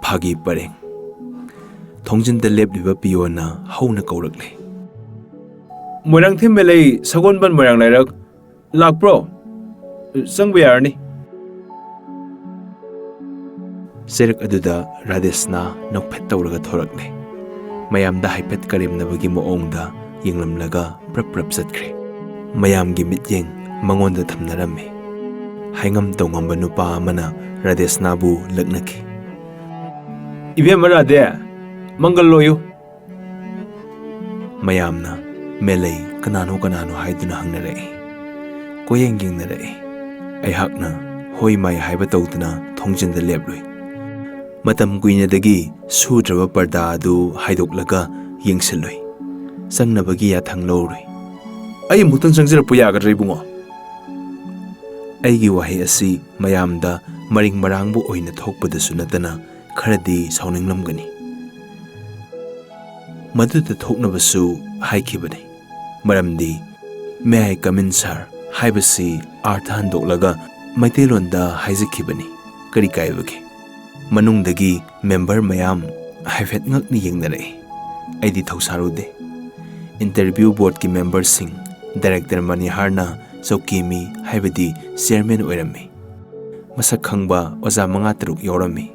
ꯐꯥꯒꯤ ꯄꯔꯦꯡ ꯊꯣꯡꯖꯤꯟꯗ ꯂꯦꯞꯂꯤꯕ ꯄꯤꯌꯣꯅ ꯍꯧꯅ ꯀꯧꯔꯛꯂꯦ꯫ ꯃꯣꯏꯔꯥꯡꯊꯦꯝ ꯃꯦꯂꯩ ꯁꯒꯣꯜꯕꯟ ꯃꯣꯏꯔꯥꯡ ꯂꯩꯔꯛ ꯂꯥꯛꯄ꯭ꯔꯣ? ꯆꯪꯕ ꯌꯥꯔꯅꯤ꯫ ꯆꯩꯔꯛ ꯑꯗꯨꯗ ꯔꯥꯙꯦꯁꯅ ꯅꯣꯛꯐꯦꯠ ꯇꯧꯔꯒ ꯊꯣꯔꯛꯂꯦ꯫ ꯃꯌꯥꯝꯗ ꯍꯥꯏꯐꯦꯠ ꯀꯔꯦꯝꯅꯕꯒꯤ ꯃꯑꯣꯡꯗ ꯌꯦꯡꯂꯝꯂꯒ ꯄ꯭ꯔꯞ ꯄ꯭ꯔꯞ ꯆꯠꯈ꯭ꯔꯦ꯫ ꯃꯌꯥꯝꯒꯤ ꯃꯤꯠꯌꯦꯡ ꯃꯉꯣꯟꯗ ꯊꯝꯅꯔꯝꯃꯤ꯫ ꯍꯥꯏꯉꯝ ꯇꯧꯉꯝꯕ ꯅꯨꯄꯥ ꯑꯃꯅ ꯔꯥꯙꯦꯁꯅꯥꯕꯨ ꯂꯛꯅꯈꯤ꯫ ꯏꯕꯦꯝꯃ ꯔꯥꯙꯦ, ꯃꯪꯒꯜ ꯂꯣꯏꯌꯨ꯫ ꯃꯌꯥꯝꯅ ꯃꯦꯂꯩ ꯀꯅꯥꯅꯣ ꯀꯅꯥꯅꯣ ꯍꯥꯏꯗꯨꯅ ꯍꯪꯅꯔꯛꯏ꯫ ꯀꯣꯌꯦꯡ ꯌꯦꯡꯅꯔꯛꯏ꯫ ꯑꯩꯍꯥꯛꯅ ꯍꯣꯏ ꯃꯥꯏ ꯍꯥꯏꯕ ꯇꯧꯗꯨꯅ ꯊꯣꯡꯖꯤꯟꯗ ꯂꯦꯞꯂꯨꯏ꯫ ꯃꯇꯝ ꯀꯨꯏꯅꯗꯒꯤ ꯁꯨꯗ꯭ꯔꯕ ꯄꯔꯗꯥ ꯑꯗꯨ ꯍꯥꯏꯗꯣꯛꯂꯒ ꯌꯦꯡꯁꯤꯜꯂꯨꯏ꯫ ꯆꯪꯅꯕꯒꯤ ꯌꯥꯊꯪ ꯂꯧꯔꯨꯏ꯫ ꯑꯩ ꯑꯃꯨꯛꯇꯪ ꯆꯪꯖꯔꯛꯄ ꯌꯥꯒꯗ꯭ꯔꯥ ꯏꯕꯨꯡꯉꯣ? ꯑꯩꯒꯤ ꯋꯥꯍꯩ ꯑꯁꯤ ꯃꯌꯥꯝꯗ ꯃꯔꯤꯡ ꯃꯔꯥꯡꯕ ꯑꯣꯏꯅ ꯊꯣꯛꯄꯗꯁꯨ ꯅꯠꯇꯅ ꯈꯔꯗꯤ ꯁꯥꯎꯅꯤꯡꯂꯝꯒꯅꯤ꯫ ꯃꯗꯨꯗ ꯊꯣꯛꯅꯕꯁꯨ ꯍꯥꯏꯈꯤꯕꯅꯤ꯫ ꯃꯔꯝꯗꯤ ꯃꯦ ꯑꯥꯏ ꯀꯝ ꯏꯟ ꯁꯥꯔ ꯍꯥꯏꯕꯁꯤ ꯑꯥꯔꯊ ꯍꯟꯗꯣꯛꯂꯒ ꯃꯩꯇꯩꯂꯣꯟꯗ ꯍꯥꯏꯖꯈꯤꯕꯅꯤ꯫ ꯀꯔꯤ ꯀꯥꯏꯕꯒꯦ? ꯃꯅꯨꯡꯗꯒꯤ ꯃꯦꯝꯕꯔ ꯃꯌꯥꯝ ꯍꯥꯏꯐꯦꯠ ꯉꯛꯅ ꯌꯦꯡꯅꯔꯛꯏ꯫ ꯑꯩꯗꯤ ꯊꯧꯁꯥꯔꯨꯗꯦ꯫ ꯏꯟꯇꯔꯚ꯭ꯌꯨ ꯕꯣꯔꯗꯀꯤ ꯃꯦꯝꯕꯔꯁꯤꯡ, ꯗꯥꯏꯔꯦꯛꯇꯔ ꯃꯅꯤꯍꯥꯔꯅ ꯆꯧꯀꯤꯃꯤ ꯍꯥꯏꯕꯗꯤ ꯆꯤꯌꯔꯃꯦꯟ ꯑꯣꯏꯔꯝꯃꯤ꯫ ꯃꯁꯛ ꯈꯪꯕ ꯑꯣꯖꯥ 5-6 ꯌꯥꯎꯔꯝꯃꯤ꯫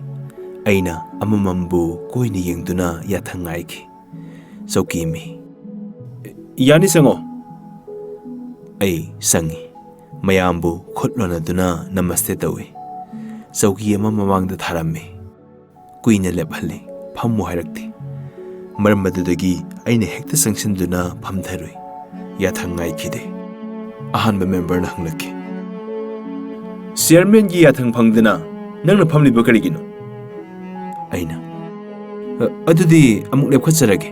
ꯑꯩꯅ ꯑꯃꯃꯝꯕꯨ ꯀꯣꯏꯅ ꯌꯦꯡꯗꯨꯅ ꯌꯥꯊꯪ ꯉꯥꯏꯈꯤ꯫ ꯆꯧꯀꯤꯃꯤ: ꯌꯥꯅꯤ, ꯆꯪꯉꯣ꯫ ꯑꯩ ꯆꯪꯉꯤ꯫ ꯃꯌꯥꯝꯕꯨ ꯈꯨꯠ ꯂꯣꯟꯅꯗꯨꯅ ꯅꯃꯁꯇꯦ ꯇꯧꯏ꯫ ꯆꯧꯀꯤ ꯑꯃ ꯃꯃꯥꯡꯗ ꯊꯥꯔꯝꯃꯤ꯫ ꯀꯨꯏꯅ ꯂꯦꯞꯍꯜꯂꯤ꯫ ꯐꯝꯃꯨ ꯍꯥꯏꯔꯛꯇꯦ꯫ ꯃꯔꯝ ꯑꯗꯨꯗꯒꯤ ꯑꯩꯅ ꯍꯦꯛꯇ ꯆꯪꯁꯤꯟꯗꯨꯅ ꯐꯝꯊꯔꯨꯏ꯫ ꯌꯥꯊꯪ ꯉꯥꯏꯈꯤꯗꯦ꯫ ꯑꯍꯥꯟꯕ ꯃꯦꯝꯕꯔꯅ ꯍꯪꯂꯛꯈꯤ꯫ ꯆꯤꯌꯔꯃꯦꯟꯒꯤ ꯌꯥꯊꯪ ꯐꯪꯗꯅ ꯅꯪꯅ ꯐꯝꯂꯤꯕ ꯀꯔꯤꯒꯤꯅꯣ? ꯑꯩꯅ: ꯑꯗꯨꯗꯤ ꯑꯃꯨꯛ ꯂꯦꯞꯈꯠꯆꯔꯒꯦ꯫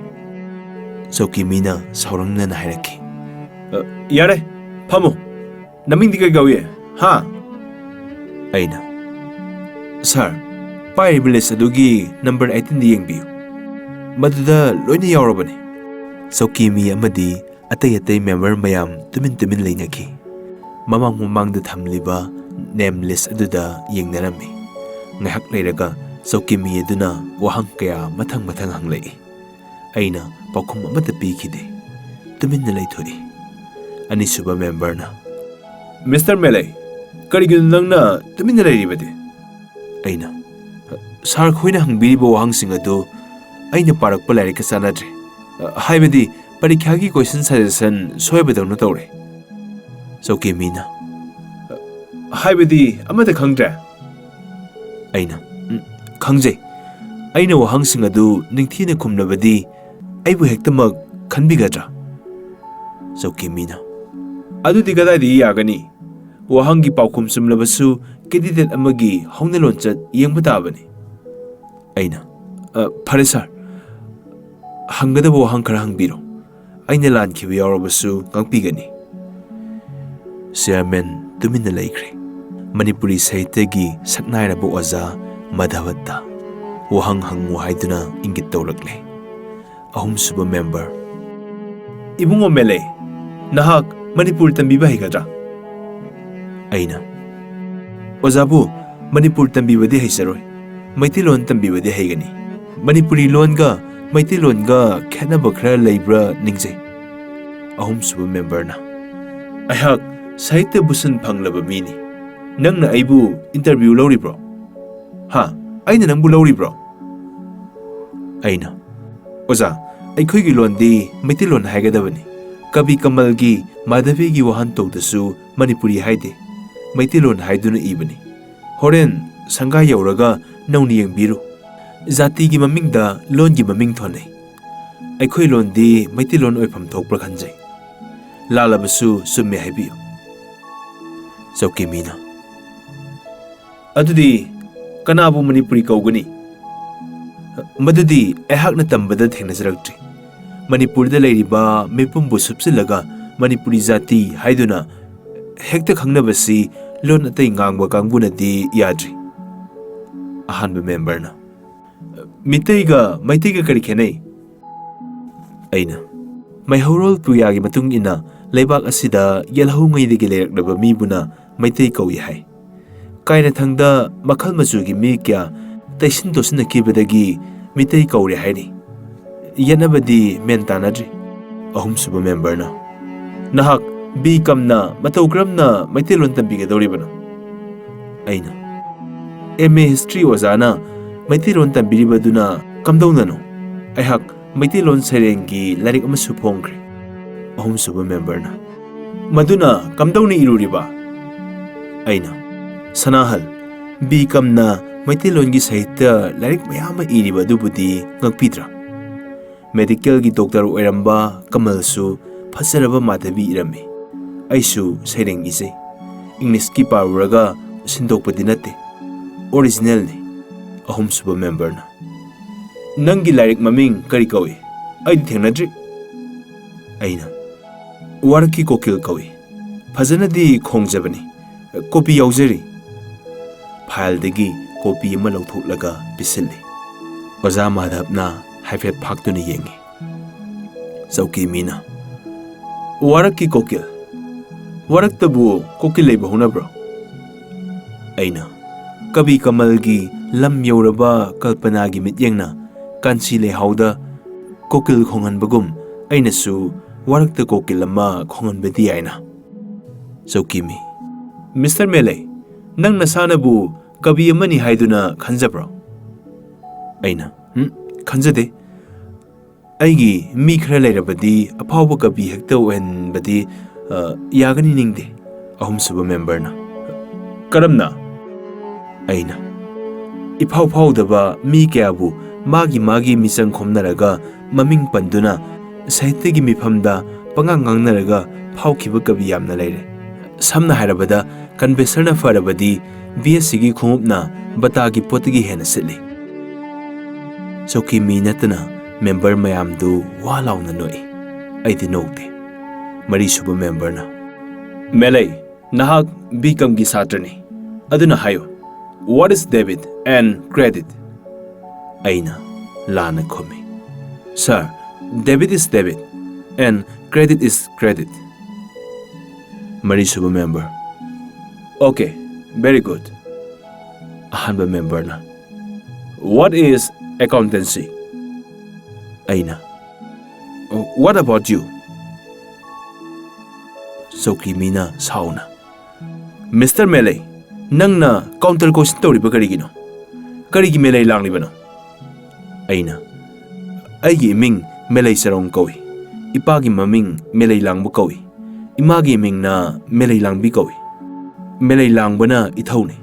ꯆꯧꯀꯤꯃꯤꯅ ꯁꯥꯎꯔꯪꯅꯅ ꯍꯥꯏꯔꯛꯈꯤ꯫ ꯌꯥꯔꯦ, ꯐꯝꯃꯨ꯫ ꯅꯃꯤꯡꯗꯤ ꯀꯩ ꯀꯧꯏ? ꯍꯥ? ꯑꯩꯅ: ꯁꯥꯔ, ꯄꯥꯏꯔꯤꯕ ꯂꯤꯁ ꯑꯗꯨꯒꯤ ꯅꯝꯕꯔ 18ꯗ ꯌꯦꯡꯕꯤꯌꯨ꯫ ꯃꯗꯨꯗ ꯂꯣꯏꯅ ꯌꯥꯎꯔꯕꯅꯤ꯫ ꯆꯧꯀꯤꯃꯤ ꯑꯃꯗꯤ ꯑꯇꯩ ꯑꯇꯩ ꯃꯦꯝꯕꯔ ꯃꯌꯥꯝ ꯇꯨꯃꯤꯟ ꯇꯨꯃꯤꯟ ꯂꯩꯅꯈꯤ꯫ ꯃꯃꯥꯡꯗ ꯊꯝꯂꯤꯕ ꯅꯦꯝ ꯂꯤꯁ ꯑꯗꯨꯗ ꯌꯦꯡꯅꯔꯝꯃꯤ꯫ ꯉꯥꯏꯍꯥꯛ ꯂꯩꯔꯒ ꯆꯧꯀꯤꯃꯤ ꯑꯗꯨꯅ ꯋꯥꯍꯪ ꯀꯌꯥ ꯃꯊꯪ ꯃꯊꯪ ꯍꯪꯂꯛꯏ꯫ ꯑꯩꯅ ꯄꯥꯎꯈꯨꯝ ꯑꯃꯠꯇ ꯄꯤꯈꯤꯗꯦ꯫ ꯇꯨꯃꯤꯟꯅ ꯂꯩꯊꯣꯛꯏ꯫ ꯑꯅꯤꯁꯨꯕ ꯃꯦꯝꯕꯔꯅ: ꯃꯤꯁꯇꯔ ꯃꯦꯂꯩ, ꯀꯔꯤꯒꯤꯅꯣ ꯅꯪꯅ ꯇꯨꯃꯤꯟꯅ ꯂꯩꯔꯤꯕꯗꯤ? ꯑꯩꯅ: ꯁꯥꯔ ꯈꯣꯏꯅ ꯍꯪꯕꯤꯔꯤꯕ ꯋꯥꯍꯪꯁꯤꯡ ꯑꯗꯨ ꯑꯩꯅ ꯄꯥꯔꯛꯄ ꯂꯥꯏꯔꯤꯛꯀ ꯆꯥꯟꯅꯗ꯭ꯔꯦ꯫ ꯍꯥꯏꯕꯗꯤ ꯄꯔꯤꯈ꯭ꯌꯥꯒꯤ ꯀꯣꯏꯁꯟ ꯁꯖꯦꯁꯟ ꯁꯣꯏꯕꯗꯧꯅ ꯇꯧꯔꯦ꯫ ꯆꯧꯀꯤꯃꯤꯅ: ꯍꯥꯏꯕꯗꯤ ꯑꯃꯠꯇ ꯈꯪꯗ꯭ꯔꯦ? ꯑꯩꯅ: ꯈꯪꯖꯩ꯫ ꯑꯩꯅ ꯋꯥꯍꯪꯁꯤꯡ ꯑꯗꯨ ꯅꯤꯡꯊꯤꯅ ꯈꯨꯝꯂꯕꯗꯤ ꯑꯩꯕꯨ ꯍꯦꯛꯇꯃꯛ ꯈꯟꯕꯤꯒꯗ꯭ꯔꯥ? ꯆꯧꯀꯤꯃꯤꯅ: ꯑꯗꯨꯗꯤ ꯀꯗꯥꯏꯗꯒꯤ ꯌꯥꯒꯅꯤ? ꯋꯥꯍꯪꯒꯤ ꯄꯥꯎꯈꯨꯝ ꯆꯨꯝꯂꯕꯁꯨ ꯀꯦꯟꯗꯤꯗꯦꯠ ꯑꯃꯒꯤ ꯍꯧꯅ ꯂꯣꯟꯆꯠ ꯌꯦꯡꯕ ꯇꯥꯕꯅꯤ꯫ ꯑꯩꯅ: ꯐꯔꯦ ꯁꯥꯔ, ꯍꯪꯒꯗꯕ ꯋꯥꯍꯪ ꯈꯔ ꯍꯪꯕꯤꯔꯣ꯫ ꯑꯩꯅ ꯂꯥꯟꯈꯤꯕ ꯌꯥꯎꯔꯕꯁꯨ ꯉꯥꯛꯄꯤꯒꯅꯤ꯫ ꯆꯤꯌꯔꯃꯦꯟ ꯇꯨꯃꯤꯟꯅ ꯂꯩꯈ꯭ꯔꯦ꯫ ꯃꯅꯤꯄꯨꯔꯤ ꯁꯥꯍꯤꯇ꯭ꯌꯒꯤ ꯁꯛꯅꯥꯏꯔꯕ ꯑꯣꯖꯥ ꯃꯥꯙꯕꯇ ꯋꯥꯍꯪ ꯍꯪꯉꯨ ꯍꯥꯏꯗꯨꯅ ꯏꯪꯒꯤꯠ ꯇꯧꯔꯛꯂꯦ꯫ ꯑꯍꯨꯝꯁꯨꯕ ꯃꯦꯝꯕꯔ: ꯏꯕꯨꯡꯉꯣ ꯃꯦꯂꯩ, ꯅꯍꯥꯛ ꯃꯅꯤꯄꯨꯔꯤ ꯇꯝꯕꯤꯕ ꯍꯩꯒꯗ꯭ꯔꯥ? ꯑꯩꯅ: ꯑꯣꯖꯥꯕꯨ ꯃꯅꯤꯄꯨꯔ ꯇꯝꯕꯤꯕꯗꯤ ꯍꯩꯖꯔꯣꯏ꯫ ꯃꯩꯇꯩꯂꯣꯟ ꯇꯝꯕꯤꯕꯗꯤ ꯍꯩꯒꯅꯤ꯫ ꯃꯅꯤꯄꯨꯔꯤ ꯂꯣꯟꯒ ꯃꯩꯇꯩꯂꯣꯟꯒ ꯈꯦꯠꯅꯕ ꯈꯔ ꯂꯩꯕ꯭ꯔꯥ ꯅꯤꯡꯖꯩ꯫ ꯑꯍꯨꯝꯁꯨꯕ ꯃꯦꯝꯕꯔꯅ: ꯑꯩꯍꯥꯛ ꯁꯥꯍꯤꯇ꯭ꯌ ꯚꯨꯁꯟ ꯐꯪꯂꯕ ꯃꯤꯅꯤ꯫ ꯅꯪꯅ ꯑꯩꯕꯨ ꯏꯟꯇꯔꯚ꯭ꯌꯨ ꯂꯧꯔꯤꯕ꯭ꯔꯣ? ꯍꯥ? ꯑꯩꯅ ꯅꯪꯕꯨ ꯂꯧꯔꯤꯕ꯭ꯔꯣ? ꯑꯩꯅ: ꯑꯣꯖꯥ, ꯑꯩꯈꯣꯏꯒꯤ ꯂꯣꯟꯗꯤ ꯃꯩꯇꯩꯂꯣꯟ ꯍꯥꯏꯒꯗꯕꯅꯤ꯫ ꯀꯕꯤ ꯀꯃꯜꯒꯤ ꯃꯥꯙꯕꯤꯒꯤ ꯋꯥꯍꯟꯊꯣꯛꯇꯁꯨ ꯃꯅꯤꯄꯨꯔꯤ ꯍꯥꯏꯗꯦ, ꯃꯩꯇꯩꯂꯣꯟ ꯍꯥꯏꯗꯨꯅ ꯏꯕꯅꯤ꯫ ꯍꯣꯔꯦꯟ ꯁꯪꯒꯥꯏ ꯌꯧꯔꯒ ꯅꯧꯅ ꯌꯦꯡꯕꯤꯔꯨ꯫ ꯖꯥꯇꯤꯒꯤ ꯃꯃꯤꯡꯗ ꯂꯣꯟꯒꯤ ꯃꯃꯤꯡ ꯊꯣꯟꯅꯩ꯫ ꯑꯩꯈꯣꯏ ꯂꯣꯟꯗꯤ ꯃꯩꯇꯩꯂꯣꯟ ꯑꯣꯏꯐꯝ ꯊꯣꯛꯄ꯭ꯔꯥ ꯈꯟꯖꯩ꯫ ꯂꯥꯜꯂꯕꯁꯨ ꯆꯨꯝꯃꯦ ꯍꯥꯏꯕꯤꯌꯨ꯫ ꯆꯧꯀꯤꯃꯤꯅ: ꯑꯗꯨꯗꯤ ꯀꯅꯥꯕꯨ ꯃꯅꯤꯄꯨꯔꯤ ꯀꯧꯒꯅꯤ? ꯃꯗꯨꯗꯤ ꯑꯩꯍꯥꯛꯅ ꯇꯝꯕꯗ ꯊꯦꯡꯅꯖꯔꯛꯇ꯭ꯔꯤ꯫ ꯃꯅꯤꯄꯨꯔꯗ ꯂꯩꯔꯤꯕ ꯃꯤꯄꯨꯝꯕꯨ ꯁꯨꯞꯆꯤꯜꯂꯒ ꯃꯅꯤꯄꯨꯔꯤ ꯖꯥꯇꯤ ꯍꯥꯏꯗꯨꯅ ꯍꯦꯛꯇ ꯈꯪꯅꯕꯁꯤ ꯂꯣꯟ ꯑꯇꯩ ꯉꯥꯡꯕ ꯀꯥꯡꯕꯨꯅꯗꯤ ꯌꯥꯗ꯭ꯔꯤ꯫ ꯑꯍꯥꯟꯕ ꯃꯦꯝꯕꯔꯅ: ꯃꯤꯇꯩꯒ ꯃꯩꯇꯩꯒ ꯀꯔꯤ ꯈꯦꯠꯅꯩ? ꯑꯩꯅ: ꯃꯩꯍꯧꯔꯣꯜ ꯄꯨꯌꯥꯒꯤ ꯃꯇꯨꯡ ꯏꯟꯅ ꯂꯩꯕꯥꯛ ꯑꯁꯤꯗ ꯌꯦꯜꯍꯧꯉꯩꯗꯒꯤ ꯂꯩꯔꯛꯂꯕ ꯃꯤꯕꯨꯅ ꯃꯩꯇꯩ ꯀꯧꯏ ꯍꯥꯏ꯫ ꯀꯥꯏꯅꯊꯪꯗ ꯃꯈꯜ ꯃꯆꯨꯒꯤ ꯃꯤ ꯀꯌꯥ taisin tosina kibadagi mitei kauri haini yanabadi men tanadri ahum suba member na nahak bi kamna matau kramna maitelon tambiga doribano aina MA history wazana maitelon tambiribaduna kamdaunano aihak maitelon serengi larik amasu phongkre ahum suba member na maduna kamdauni iruriba aina sanahal bi kamna maitelongi sahitya larik mayama iriba dubudi ngakpidra medical gi doctor oiramba kamalsu phasaraba madhabi irami aisu sereng ise English ki pawraga sindokpadi nate original ni ahum suba member na nangi larik maming kari kawi ai thengnadri aina warki kokil kawi phajana di khongjabani copy yaujari file dagi copy ama lautholaga pisili oza madhabna haifet phaktuna yengi sauki mina waraki kokil warak tabu kokil leba hunabro aina kabi kamalgi lam yauraba kalpana gi mityengna kansi le hauda kokil khongan bagum aina su warak ta kokil ama khongan bedi aina sauki mi Mr. Mele nang nasana bu kabi amani haiduna khanjabro aina khanjade aigi mi khara leirabadi aphawa kabi hekta wen badi yagani ningde ahum suba member na karamna aina iphaw phaw daba mi kyabu magi misang khomnaraga maming panduna sahitya gi mifamda pangang ngangnaraga phawkhiba kabi yamna leire samna harabada conversana farabadi BSc gi khungupna batagi potigi hena sitli soki mi natana member mayam du walauna noi aidi note mari suba member na melai nahak bikam gi satrani aduna hayo what is debit and credit aina lana khomi sir debit is debit and credit is credit mari suba member okay very good ahanba member na what is accountancy aina what about you Soki mina sauna Mr. Mele nangna counter question toriba karigino karigi Mele langlibano aina aigi ming Mele sarong kawi ipagi maming Mele langbu kawi imagi ming na Mele langbi kawi Mele langbana ithawni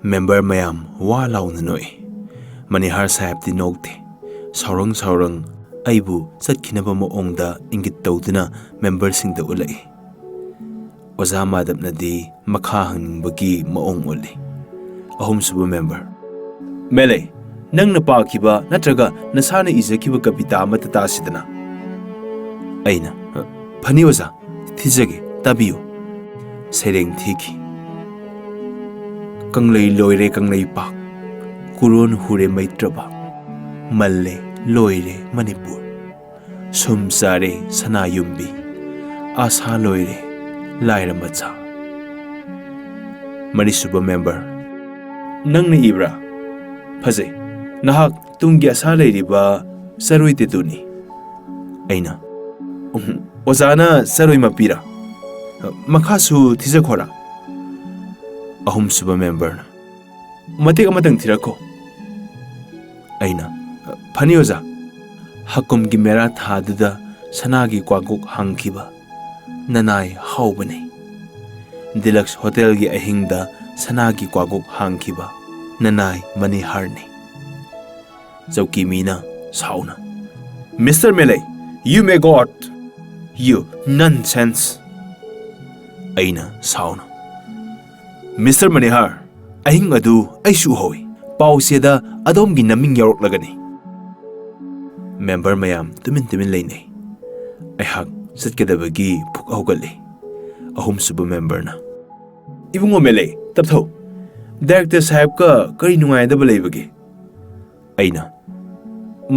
member mayam wa launa noi manihar sahib di nokte saurang aibu satkinaba moongda ingit tawduna member singda ulai oza madapnadi makha hangbagi moong uli ahum suba member Mele nang napakiba natraga nasana izakiba kapita amata tasidana aina phani oza thijage tabiyo sereng thiki kanglei loire kanglei pak kuron hure maitraba malle loire manipur sumsare sanayumbi asa loire laira macha mari suba member nangna ibra phaje nahak tunggi asa leiriba saroi te tuni aina ozana saroi mapira makhasu thija khora ahum suba member matik amatang thirakho aina phani oza hakum gi mera thaduda sanagi kwaguk hangkiba nanai haubane Deluxe Hotel gi ahingda sanagi kwaguk hangkiba nanai mani harne Zauki mina sauna Mr. Mele you may God you nonsense aina sauna Mr. Manihar ahing adu aisu hoi pauseda adom gi naming yorok lagani member mayam tumin leine aihak satkedabagi phuk haugali ahum suba member na ibungo Mele taptho director sahib ka kari nungai da balebagi aina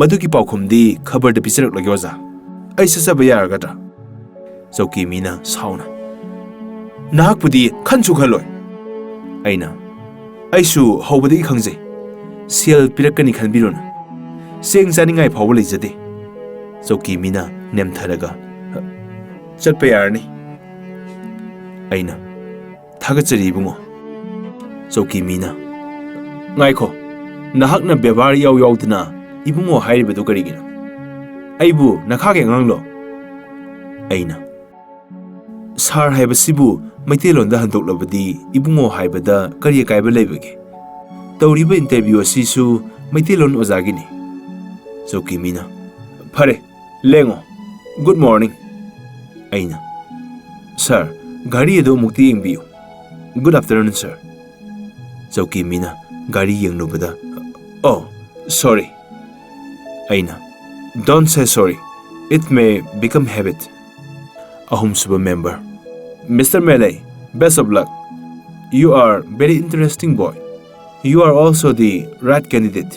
maduki paukhumdi khabar da pisarak lagi oza ai sasa bayar gata Zauki mina sauna nahak pudi khanchu khaloi aina aisu hobadi khangje ꯁꯦꯜ ꯄꯤꯔꯛꯀꯅꯤ ꯈꯟꯕꯤꯔꯣꯅ ꯆꯦꯡ ꯆꯥꯅꯤꯡꯉꯥꯏ ꯐꯥꯎꯕ ꯂꯩꯖꯗꯦ ꯆꯧꯀꯤ ꯃꯤꯅ ꯅꯦꯝꯊꯔꯒ ꯆꯠꯄ ꯌꯥꯔꯅꯤ ꯑꯩꯅ ꯊꯥꯒꯠꯆꯔꯤ ꯏꯕꯨꯡꯉꯣ ꯆꯧꯀꯤ ꯃꯤꯅ ꯉꯥꯏꯈꯣ ꯅꯍꯥꯛꯅ ꯕꯦꯕꯥꯔ ꯏꯌꯥꯎ ꯌꯥꯎꯗꯅ ꯏꯕꯨꯡꯉꯣ ꯍꯥꯏꯔꯤꯕꯗꯨ ꯀꯔꯤꯒꯤꯅꯣ ꯑꯩꯕꯨ ꯅꯈꯥꯒꯤ ꯑꯉꯥꯡꯂꯣ ꯑꯩꯅ ꯁꯥꯔ ꯍꯥꯏꯕꯁꯤꯕꯨ ꯃꯩꯇꯩꯂꯣꯟꯗ ꯍꯟꯗꯣꯛꯂꯕꯗꯤ ꯏꯕꯨꯡꯉꯣ ꯍꯥꯏꯕꯗ ꯀꯔꯤ ꯑꯀꯥꯏꯕ ꯂꯩꯕꯒꯦ ꯇꯧꯔꯤꯕ ꯏꯟꯇꯔꯚ꯭ꯌꯨ ꯑꯁꯤꯁꯨ ꯃꯩꯇꯩꯂꯣꯟ ꯑꯣꯖꯥꯒꯤꯅꯤ ꯆꯧꯀꯤ ꯃꯤꯅ ꯐꯔꯦ ꯂꯦꯡꯉꯣ ꯒꯨꯗ ꯃꯣꯔꯅꯤꯡ ꯑꯩꯅ ꯁꯥꯔ ꯘꯔꯤ ꯑꯗꯨ ꯑꯃꯨꯛꯇ ꯌꯦꯡꯕꯤꯌꯨ ꯒꯨꯗ ꯑꯥꯐꯇꯔꯅꯨꯟ ꯁꯥꯔ ꯆꯧꯀꯤ ꯃꯤꯅ ꯘꯔꯤ ꯌꯦꯡꯂꯨꯕꯗ ꯑꯣ ꯁꯣꯔꯤ ꯑꯩꯅ don't say sorry it may become habit ꯑꯍꯨꯝꯁꯨꯕ ꯃꯦꯝꯕꯔ ꯃꯤꯁꯇꯔ ꯃꯦꯂꯦ best of luck you are very interesting boy you are also the right candidate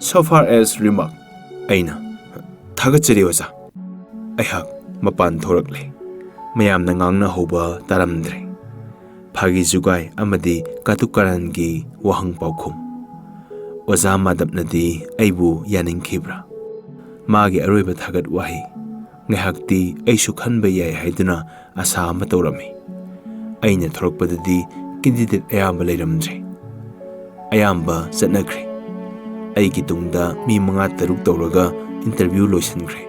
so far as remark ꯑꯩꯅ ꯊꯥꯒꯠꯆꯔꯤ ꯑꯣꯖꯥ ꯑꯩꯍꯥꯛ ꯃꯄꯥꯟ ꯊꯣꯔꯛꯂꯦ ꯃꯌꯥꯝꯅ ꯉꯥꯡꯅꯍꯧꯕ ꯇꯥꯔꯝꯗ꯭ꯔꯦ ꯐꯥꯒꯤ ꯖꯨꯒꯥꯏ ꯑꯃꯗꯤ ꯀꯥꯇꯨ ꯀꯥꯔꯟꯒꯤ ꯋꯥꯍꯪ ꯄꯥꯎꯈꯨꯝ ꯑꯣꯖꯥ ꯃꯥꯙꯕꯅꯗꯤ ꯑꯩꯕꯨ ꯌꯥꯅꯤꯡꯈꯤꯕ꯭ꯔꯥ ꯃꯥꯒꯤ ꯑꯔꯣꯏꯕ ꯊꯥꯒꯠ ꯋꯥꯍꯩ ꯉꯥꯏꯍꯥꯛꯇꯤ ꯑꯩꯁꯨ ꯈꯟꯕ ꯌꯥꯏ ꯍꯥꯏꯗꯨꯅ ꯑꯁꯥ ꯑꯃ ꯇꯧꯔꯝꯃꯤ ꯑꯩꯅ ꯊꯣꯔꯛꯄꯗꯗꯤ ꯀꯦꯟꯗꯤꯗꯦꯠ ꯑꯌꯥꯝꯕ ꯂꯩꯔꯝꯗ꯭ꯔꯦ ꯑꯌꯥꯝꯕ ꯆꯠꯅꯈ꯭ꯔꯦ ꯑꯩꯒꯤ ꯇꯨꯡꯗ ꯃꯤ 5-6 ꯇꯧꯔꯒ ꯏꯟꯇꯔꯚ꯭ꯌꯨ ꯂꯣꯏꯁꯤꯟꯈ꯭ꯔꯦ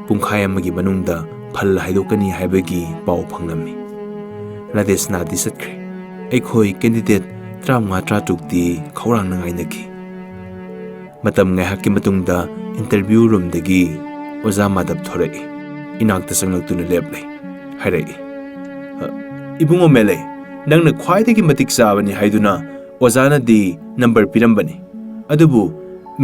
ꯄꯨꯡꯈꯥꯏ ꯑꯃꯒꯤ ꯃꯅꯨꯡꯗ ꯐꯜ ꯍꯥꯏꯗꯣꯛꯀꯅꯤ ꯍꯥꯏꯕꯒꯤ ꯄꯥꯎ ꯐꯪꯂꯝꯃꯤ ꯔꯥꯙꯦꯁꯅꯥꯗꯤ ꯆꯠꯈ꯭ꯔꯦ ꯑꯩꯈꯣꯏ ꯀꯦꯟꯗꯤꯗꯦꯠ 35-36ꯇꯤ ꯈꯧꯔꯥꯡꯅ ꯉꯥꯏꯅꯈꯤ ꯃꯇꯝ ꯉꯥꯏꯍꯥꯛꯀꯤ ꯃꯇꯨꯡꯗ ꯏꯟꯇꯔꯚ꯭ꯌꯨ ꯔꯨꯝꯗꯒꯤ ꯑꯣꯖꯥ ꯃꯥꯙꯕ ꯊꯣꯔꯛꯏ ꯏꯅꯥꯛꯇ ꯆꯪꯂꯛꯇꯨꯅ ꯂꯦꯞꯂꯦ ꯍꯥꯏꯔꯛꯏ ꯏꯕꯨꯡꯉꯣ ꯃꯦꯂꯦ ꯅꯪꯅ ꯈ꯭ꯋꯥꯏꯗꯒꯤ ꯃꯇꯤꯛ ꯆꯥꯕꯅꯤ ꯍꯥꯏꯗꯨꯅ ꯑꯣꯖꯥꯅꯗꯤ ꯅꯝꯕꯔ ꯄꯤꯔꯝꯕꯅꯤ ꯑꯗꯨꯕꯨ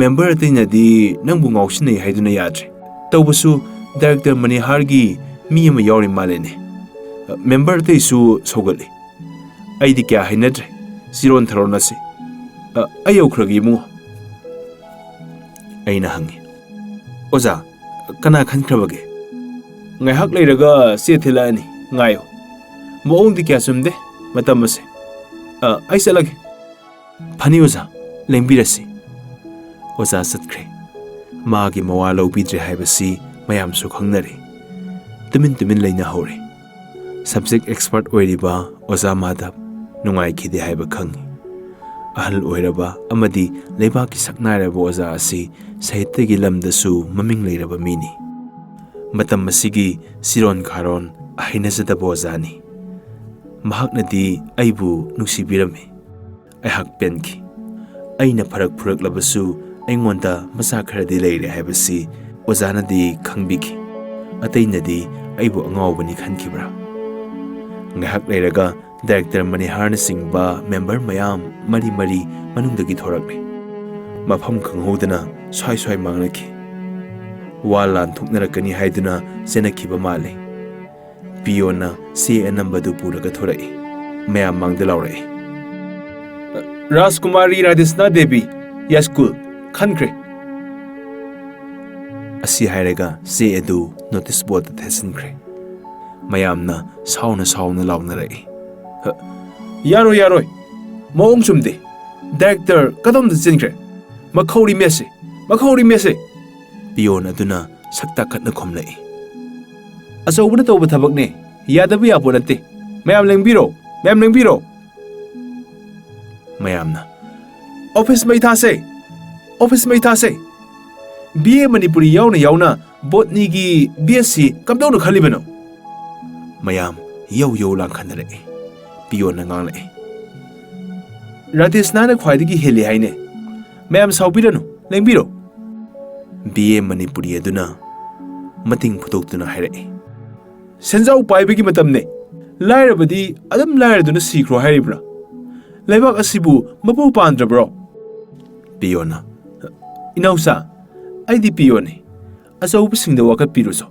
ꯃꯦꯝꯕꯔ ꯑꯇꯩꯅꯗꯤ ꯅꯪꯕꯨ ꯉꯥꯎꯁꯤꯟꯅꯩ ꯍꯥꯏꯗꯨꯅ ꯌꯥꯗ꯭ꯔꯦ ꯇꯧꯕꯁꯨ ꯗꯥꯏꯔꯦꯛꯇꯔ ꯃꯅꯤꯍꯥꯔꯒꯤ ꯃꯤ ꯑꯃ ꯌꯥꯎꯔꯤ ꯃꯥꯜꯂꯦꯅꯦ ꯃꯦꯝꯕꯔ ꯑꯇꯩꯁꯨ ꯁꯧꯒꯠꯂꯤ ꯑꯩꯗꯤ ꯀꯌꯥ ꯍꯩꯅꯗ꯭ꯔꯦ ꯆꯤꯔꯣꯟ ꯊꯔꯣꯟ ꯑꯁꯤ ꯑꯩ ꯌꯧꯈ꯭ꯔꯒꯦ ꯏꯕꯨꯡꯉꯣ ꯑꯩꯅ ꯍꯪꯉꯤ ꯑꯣꯖꯥ ꯀꯅꯥ ꯈꯟꯈ꯭ꯔꯕꯒꯦ ꯉꯥꯏꯍꯥꯛ ꯂꯩꯔꯒ ꯆꯦ ꯊꯤꯜꯂꯛꯑꯅꯤ ꯉꯥꯏꯌꯣ ꯃꯑꯣꯡꯗꯤ ꯀꯌꯥ ꯆꯨꯝꯗꯦ ꯃꯇꯝ ꯑꯁꯦ ꯑꯩ ꯆꯠꯂꯒꯦ ꯐꯅꯤ ꯑꯣꯖꯥ ꯂꯦꯡꯕꯤꯔꯁꯤ ꯑꯣꯖꯥ ꯆꯠꯈ꯭ꯔꯦ ꯃꯥꯒꯤ ꯃꯋꯥ ꯂꯧꯕꯤꯗ꯭ꯔꯦ ꯍꯥꯏꯕꯁꯤ ꯃꯌꯥꯝꯁꯨ ꯈꯪꯅꯔꯦ ꯇꯨꯃꯤꯟ ꯇꯨꯃꯤꯟ ꯂꯩꯅꯍꯧꯔꯦ ꯁꯕꯖꯦꯛ ꯑꯦꯛꯁꯄꯔꯠ ꯑꯣꯏꯔꯤꯕ ꯑꯣꯖꯥ ꯃꯥꯙꯕ ꯅꯨꯡꯉꯥꯏꯈꯤꯗꯦ ꯍꯥꯏꯕ ꯈꯪꯉꯤ ꯑꯍꯜ ꯑꯣꯏꯔꯕ ꯑꯃꯗꯤ ꯂꯩꯕꯥꯛꯀꯤ ꯁꯛꯅꯥꯏꯔꯕ ꯑꯣꯖꯥ ꯑꯁꯤ ꯁꯥꯍꯤꯇ꯭ꯌꯒꯤ ꯂꯝꯗꯁꯨ ꯃꯃꯤꯡ ꯂꯩꯔꯕ ꯃꯤꯅꯤ ꯃꯇꯝ ꯑꯁꯤꯒꯤ ꯆꯤꯔꯣꯟ ꯈꯥꯔꯣꯟ ꯍꯩꯅꯖꯗꯕ ꯑꯣꯖꯥꯅꯤ ꯃꯍꯥꯛꯅꯗꯤ ꯑꯩꯕꯨ ꯅꯨꯡꯁꯤꯕꯤꯔꯝꯃꯤ ꯑꯩꯍꯥꯛ ꯄꯦꯟꯈꯤ ꯑꯩꯅ ꯐꯔꯛ ꯐꯨꯔꯛꯂꯕꯁꯨ ꯑꯩꯉꯣꯟꯗ ꯃꯆꯥ ꯈꯔꯗꯤ ꯂꯩꯔꯦ ꯍꯥꯏꯕꯁꯤ ꯑꯣꯖꯥꯅꯗꯤ ꯈꯪꯕꯤꯈꯤ ꯑꯇꯩꯅꯗꯤ ꯑꯩꯕꯨ ꯑꯉꯥꯎꯕꯅꯤ ꯈꯟꯈꯤꯕ꯭ꯔꯥ ꯉꯥꯏꯍꯥꯛ ꯂꯩꯔꯒ ꯗꯥꯏꯔꯦꯛꯇꯔ ꯃꯅꯤꯍꯥꯔꯅꯆꯤꯡꯕ ꯃꯦꯝꯕꯔ ꯃꯌꯥꯝ ꯃꯔꯤ ꯃꯅꯨꯡꯗꯒꯤ ꯊꯣꯔꯛꯂꯦ ꯃꯐꯝ ꯈꯪꯍꯧꯗꯅ ꯁ꯭ꯋꯥꯏ ꯁ꯭ꯋꯥꯏ ꯃꯥꯡꯅꯈꯤ ꯋꯥ ꯂꯥꯟꯊꯣꯛꯅꯔꯛꯀꯅꯤ ꯍꯥꯏꯗꯨꯅ ꯆꯦꯟꯅꯈꯤꯕ ꯃꯥꯜꯂꯤ ꯄꯤꯌꯣꯅ ꯆꯦ ꯑꯅꯝꯕꯗꯨ ꯄꯨꯔꯒ ꯊꯣꯔꯛꯏ ꯃꯌꯥꯝ ꯃꯥꯡꯗ ꯂꯥꯎꯔꯛꯏ ꯔꯥꯖꯀꯨꯃꯥꯔꯤ ꯔꯥꯙꯦꯁꯅꯥ ꯗꯦꯕꯤ ꯌꯥꯁꯀꯨꯜ ꯈꯟꯈ꯭ꯔꯦ ꯑꯁꯤ ꯍꯥꯏꯔꯒ ꯆꯦ ꯑꯗꯨ ꯅꯣꯇꯤꯁ ꯕꯣꯔꯗꯇ ꯊꯦꯠꯆꯤꯟꯈ꯭ꯔꯦ ꯃꯌꯥꯝꯅ ꯁꯥꯎꯅ ꯁꯥꯎꯅ ꯂꯥꯎꯅꯔꯛꯏ ꯌꯥꯔꯣꯏ ꯌꯥꯔꯣꯏ ꯃꯑꯣꯡ ꯆꯨꯝꯗꯦ ꯗꯥꯏꯔꯦꯛꯇꯔ ꯀꯗꯣꯝꯗ ꯆꯦꯟꯈ꯭ꯔꯦ ꯃꯈꯧꯔꯤ ꯃꯦꯠꯁꯦ ꯄꯤꯌꯣꯟ ꯑꯗꯨꯅ ꯁꯛ ꯇꯥꯈꯠꯅ ꯈꯨꯝꯂꯛꯏ ꯑꯆꯧꯕꯅ ꯇꯧꯕ ꯊꯕꯛꯅꯦ ꯌꯥꯗꯕ ꯌꯥꯄꯣ ꯅꯠꯇꯦ ꯃꯌꯥꯝ ꯂꯦꯡꯕꯤꯔꯣ ꯃꯌꯥꯝꯅ ꯑꯣꯐꯤꯁ ꯃꯩ ꯊꯥꯁꯦ BA ꯃꯅꯤꯄꯨꯔꯤ ꯌꯥꯎꯅ ꯕꯣꯠꯅꯤꯒꯤ BSc ꯀꯝꯗꯧꯅ ꯈꯜꯂꯤꯕꯅꯣ ꯃꯌꯥꯝ ꯌꯧ ꯂꯥꯡꯈꯠꯅꯔꯛꯏ ꯄꯤꯌꯣꯟꯅ ꯉꯥꯡꯂꯛꯏ ꯔꯥꯙꯦꯁꯅꯥꯅ ꯈ꯭ꯋꯥꯏꯗꯒꯤ ꯍꯦꯜꯂꯤ ꯍꯥꯏꯅꯦ ꯃꯌꯥꯝ ꯁꯥꯎꯕꯤꯔꯅꯨ ꯂꯦꯡꯕꯤꯔꯣ BA ꯃꯅꯤꯄꯨꯔꯤ ꯑꯗꯨꯅ ꯃꯇꯤꯡ ꯄꯨꯊꯣꯛꯇꯨꯅ ꯍꯥꯏꯔꯛꯏ ꯁꯦꯟꯖꯥꯎ ꯄꯥꯏꯕꯒꯤ ꯃꯇꯝꯅꯦ ꯂꯥꯏꯔꯕꯗꯤ ꯑꯗꯨꯝ ꯂꯥꯏꯔꯗꯨꯅ ꯁꯤꯈ꯭ꯔꯣ ꯍꯥꯏꯔꯤꯕ꯭ꯔꯥ ꯂꯩꯕꯥꯛ ꯑꯁꯤꯕꯨ ꯃꯄꯨ ꯄꯥꯟꯗ꯭ꯔꯕ꯭ꯔꯣ ꯄꯤꯌꯣꯅ ꯏꯅꯥꯎꯆꯥ ꯑꯩꯗꯤ ꯄꯤꯌꯣꯅꯤ ꯑꯆꯧꯕꯁꯤꯡꯗ ꯋꯥꯀꯠꯄꯤꯔꯨꯆꯣ